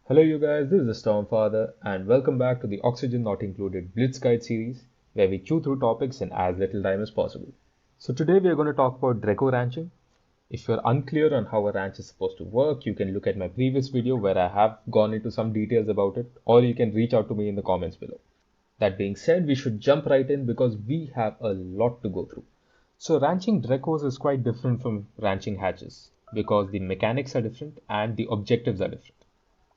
Hello you guys, this is the Stormfather and welcome back to the Oxygen Not Included Blitz Guide series where we chew through topics in as little time as possible. So today we are going to talk about Drecko Ranching. If you're unclear on how a ranch is supposed to work, you can look at my previous video where I have gone into some details about it, or you can reach out to me in the comments below. That being said, we should jump right in because we have a lot to go through. So ranching Dreckos is quite different from ranching hatches because the mechanics are different and the objectives are different.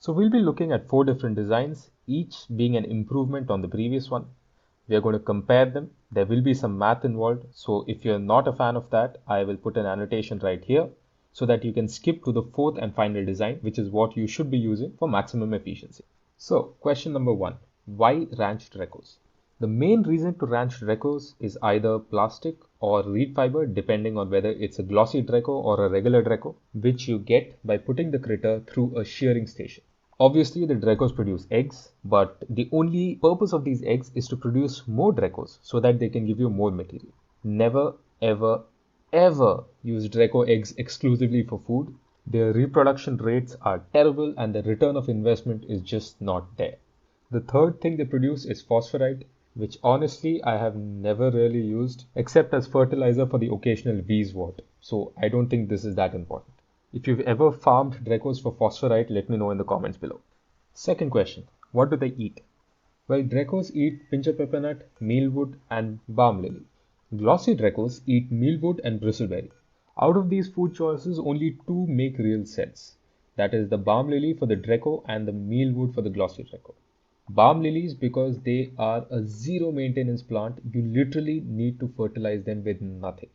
So we'll be looking at 4 different designs, each being an improvement on the previous one. We are going to compare them. There will be some math involved. So if you're not a fan of that, I will put an annotation right here so that you can skip to the fourth and final design, which is what you should be using for maximum efficiency. So question number 1, why ranch Dreckos? The main reason to ranch Dreckos is either plastic or reed fiber, depending on whether it's a glossy Drecko or a regular Drecko, which you get by putting the critter through a shearing station. Obviously, the Dreckos produce eggs, but the only purpose of these eggs is to produce more Dreckos so that they can give you more material. Never, ever, ever use Drecko eggs exclusively for food. Their reproduction rates are terrible and the return of investment is just not there. The third thing they produce is phosphorite, which honestly I have never really used except as fertilizer for the occasional beeswort. So I don't think this is that important. If you've ever farmed Dreckos for phosphorite, let me know in the comments below. Second question, what do they eat? Well, Dreckos eat pincher peppermint, mealwood, and balm lily. Glossy Dreckos eat mealwood and bristleberry. Out of these food choices, only two make real sense. That is the balm lily for the Drecko and the mealwood for the glossy Drecko. Balm lilies because they are a zero maintenance plant. You literally need to fertilize them with nothing.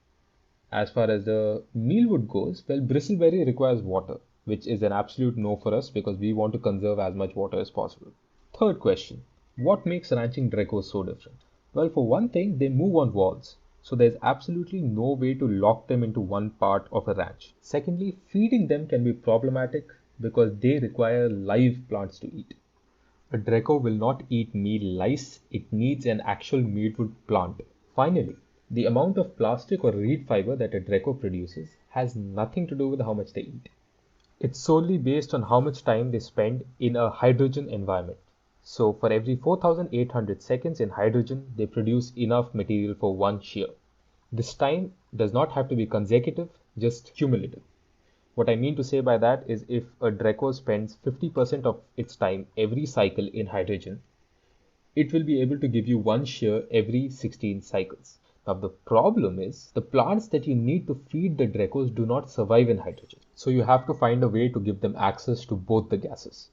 As far as the mealwood goes, well, bristleberry requires water, which is an absolute no for us because we want to conserve as much water as possible. Third question, what makes ranching Dreckos so different? Well, for one thing, they move on walls, so there's absolutely no way to lock them into one part of a ranch. Secondly, feeding them can be problematic because they require live plants to eat. A Drecko will not eat meal lice, it needs an actual mealwood plant. Finally, the amount of plastic or reed fiber that a Drecko produces has nothing to do with how much they eat. It's solely based on how much time they spend in a hydrogen environment. So for every 4,800 seconds in hydrogen, they produce enough material for one shear. This time does not have to be consecutive, just cumulative. What I mean to say by that is if a Drecko spends 50% of its time every cycle in hydrogen, it will be able to give you one shear every 16 cycles. Now the problem is the plants that you need to feed the Dreckos do not survive in hydrogen. So you have to find a way to give them access to both the gases.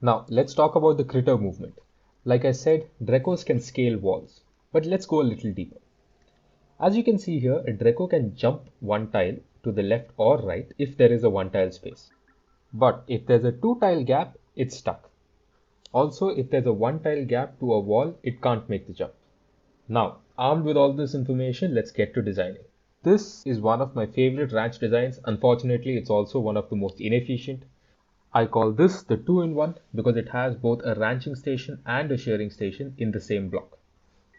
Now let's talk about the critter movement. Like I said, Dreckos can scale walls, but let's go a little deeper. As you can see here, a Drecko can jump one tile to the left or right if there is a one tile space. But if there's a two tile gap, it's stuck. Also, if there's a one tile gap to a wall, it can't make the jump. Now, armed with all this information, let's get to designing. This is one of my favorite ranch designs. Unfortunately, it's also one of the most inefficient. I call this the 2-in-1 because it has both a ranching station and a shearing station in the same block.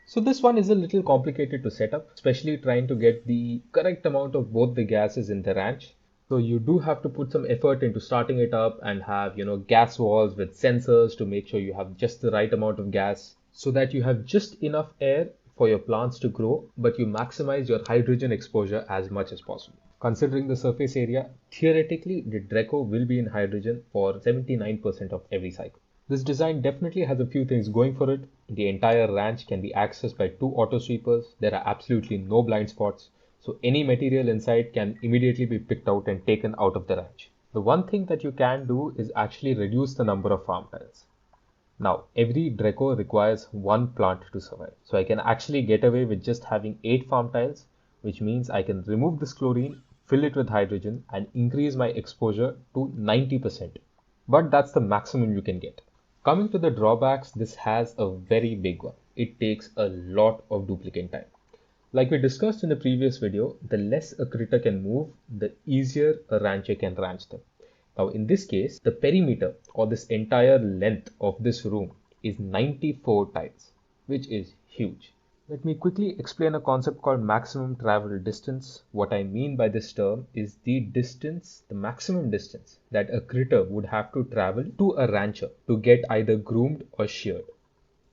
So this one is a little complicated to set up, especially trying to get the correct amount of both the gases in the ranch. So you do have to put some effort into starting it up and have, gas walls with sensors to make sure you have just the right amount of gas so that you have just enough air for your plants to grow, but you maximize your hydrogen exposure as much as possible. Considering the surface area, theoretically, the Drecko will be in hydrogen for 79% of every cycle. This design definitely has a few things going for it. The entire ranch can be accessed by 2 auto sweepers. There are absolutely no blind spots. So any material inside can immediately be picked out and taken out of the ranch. The one thing that you can do is actually reduce the number of farm tiles. Now, every Drecko requires one plant to survive. So I can actually get away with just having 8 farm tiles, which means I can remove this chlorine, fill it with hydrogen, and increase my exposure to 90%. But that's the maximum you can get. Coming to the drawbacks, this has a very big one. It takes a lot of duplicate time. Like we discussed in the previous video, the less a critter can move, the easier a rancher can ranch them. Now in this case, the perimeter or this entire length of this room is 94 tiles, which is huge. Let me quickly explain a concept called maximum travel distance. What I mean by this term is the distance, the maximum distance that a critter would have to travel to a rancher to get either groomed or sheared.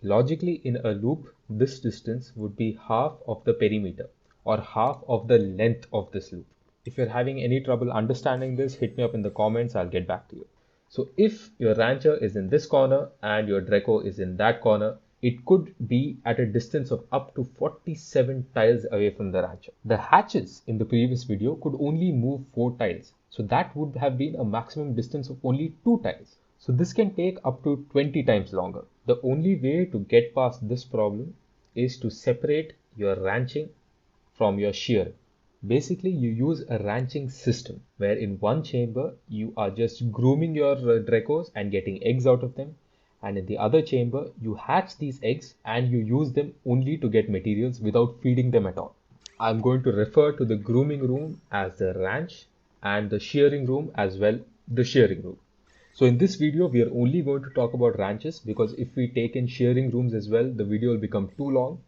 Logically, in a loop, this distance would be half of the perimeter or half of the length of this loop. If you're having any trouble understanding this, hit me up in the comments, I'll get back to you. So if your rancher is in this corner and your Draco is in that corner, it could be at a distance of up to 47 tiles away from the rancher. The hatches in the previous video could only move 4 tiles. So that would have been a maximum distance of only 2 tiles. So this can take up to 20 times longer. The only way to get past this problem is to separate your ranching from your shear. Basically, you use a ranching system where in one chamber you are just grooming your Dreckos and getting eggs out of them, and in the other chamber you hatch these eggs and you use them only to get materials without feeding them at all. I'm going to refer to the grooming room as the ranch and the shearing room as well, the shearing room. So in this video, we are only going to talk about ranches because if we take in shearing rooms as well, the video will become too long.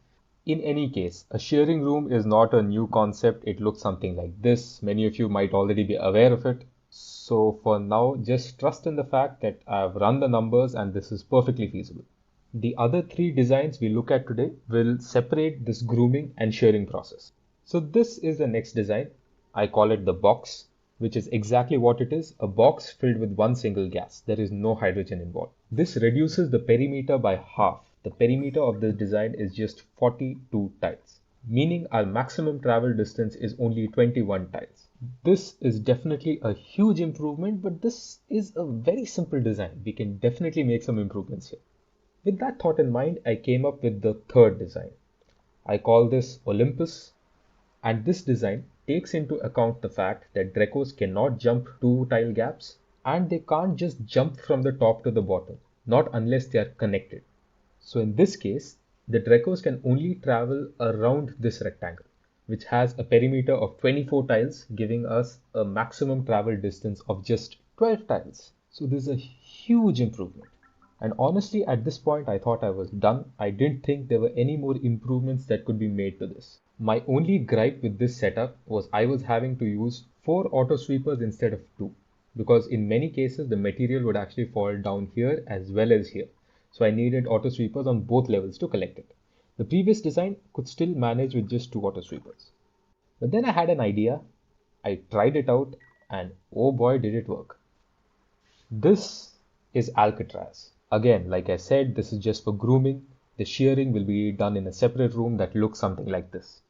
In any case, a shearing room is not a new concept. It looks something like this. Many of you might already be aware of it. So for now, just trust in the fact that I've run the numbers and this is perfectly feasible. The other 3 designs we look at today will separate this grooming and shearing process. So this is the next design. I call it the box, which is exactly what it is, a box filled with one single gas. There is no hydrogen involved. This reduces the perimeter by half. The perimeter of this design is just 42 tiles, meaning our maximum travel distance is only 21 tiles. This is definitely a huge improvement, but this is a very simple design. We can definitely make some improvements here. With that thought in mind, I came up with the third design. I call this Olympus, and this design takes into account the fact that Dreckos cannot jump 2 tile gaps and they can't just jump from the top to the bottom, not unless they are connected. So in this case, the Dreckos can only travel around this rectangle, which has a perimeter of 24 tiles, giving us a maximum travel distance of just 12 tiles. So this is a huge improvement. And honestly, at this point, I thought I was done. I didn't think there were any more improvements that could be made to this. My only gripe with this setup was I was having to use 4 auto sweepers instead of 2, because in many cases the material would actually fall down here as well as here. So I needed auto sweepers on both levels to collect it. The previous design could still manage with just 2 auto sweepers. But then I had an idea, I tried it out, and oh boy did it work. This is Alcatraz. Again, like I said, this is just for grooming. The shearing will be done in a separate room that looks something like this.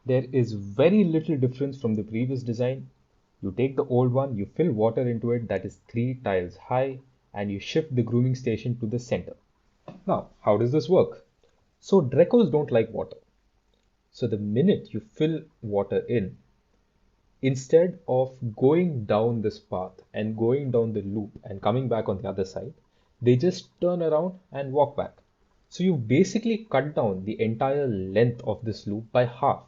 There is very little difference from the previous design. You take the old one, you fill water into it that is 3 tiles high, and you shift the grooming station to the center. Now, how does this work? So Dreckos don't like water. So the minute you fill water in, instead of going down this path and going down the loop and coming back on the other side, they just turn around and walk back. So you basically cut down the entire length of this loop by half.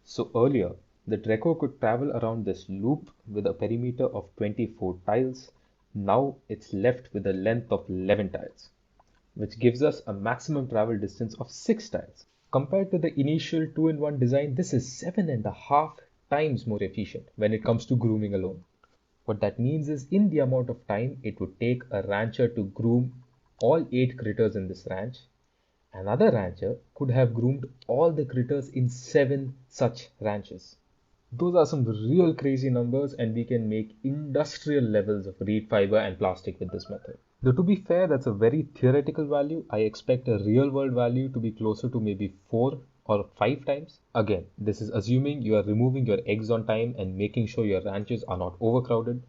So earlier, the Draco could travel around this loop with a perimeter of 24 tiles. Now it's left with a length of 11 tiles, which gives us a maximum travel distance of 6 tiles. Compared to the initial 2-in-1 design, this is 7.5 times more efficient when it comes to grooming alone. What that means is in the amount of time it would take a rancher to groom all 8 critters in this ranch, another rancher could have groomed all the critters in 7 such ranches. Those are some real crazy numbers, and we can make industrial levels of reed fiber and plastic with this method. Though to be fair, that's a very theoretical value. I expect a real world value to be closer to maybe 4 or 5 times. Again, this is assuming you are removing your eggs on time and making sure your ranches are not overcrowded.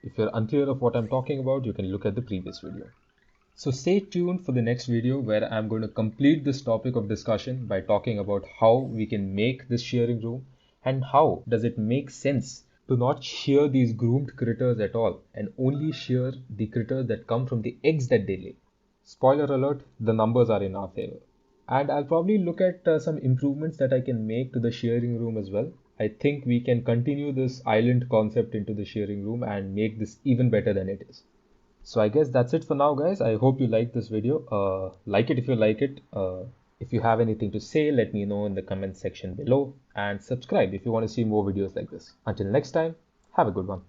If you're unclear of what I'm talking about, you can look at the previous video. So stay tuned for the next video where I'm going to complete this topic of discussion by talking about how we can make this shearing room and how does it make sense to not shear these groomed critters at all and only shear the critters that come from the eggs that they lay. Spoiler alert, the numbers are in our favor. And I'll probably look at some improvements that I can make to the shearing room as well. I think we can continue this island concept into the shearing room and make this even better than it is. So I guess that's it for now, guys. I hope you liked this video. Like it if you like it. If you have anything to say, let me know in the comment section below, and subscribe if you want to see more videos like this. Until next time, have a good one.